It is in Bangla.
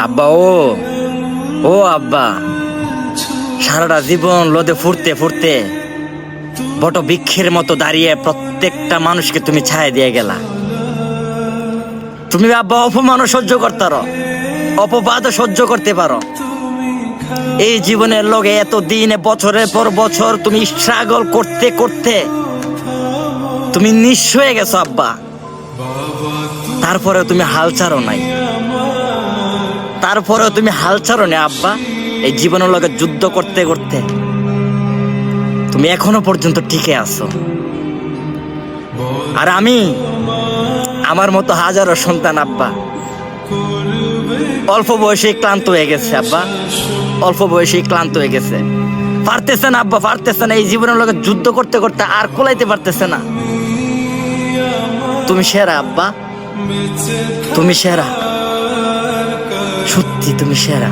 আব্বা ও আব্বা, সারাটা জীবন লোদে ফুরতে ফুরতে বট বৃক্ষের মতো দাঁড়িয়ে প্রত্যেকটা মানুষকে তুমি ছায়া দিয়ে গেলা। তুমি আব্বা অপমানও সহ্য করতারো, অপবাদও সহ্য করতে পারো। এই জীবনের লগে এত দিনে বছরের পর বছর তুমি স্ট্রাগল করতে করতে তুমি নিঃস্ব হয়ে গেছো আব্বা। তারপরেও তুমি হাল ছাড়ো নাই, তারপরেও তুমি হাল ছাড়ো না আব্বা। এই জীবনের লগে যুদ্ধ করতে করতে তুমি এখনো পর্যন্ত টিকে আছো। আর আমি, আমার মতো হাজারো সন্তান আব্বা অল্প বয়সে ক্লান্ত হয়ে গেছে আব্বা, অল্প বয়সে ক্লান্ত হয়ে গেছে। পারতেছে না আব্বা, পারতেছে না। এই জীবনের লগে যুদ্ধ করতে করতে আর কোলাইতে পারতেছে না। তুমি সেরা আব্বা, তুমি সেরা, সত্যি তুমি সেরা।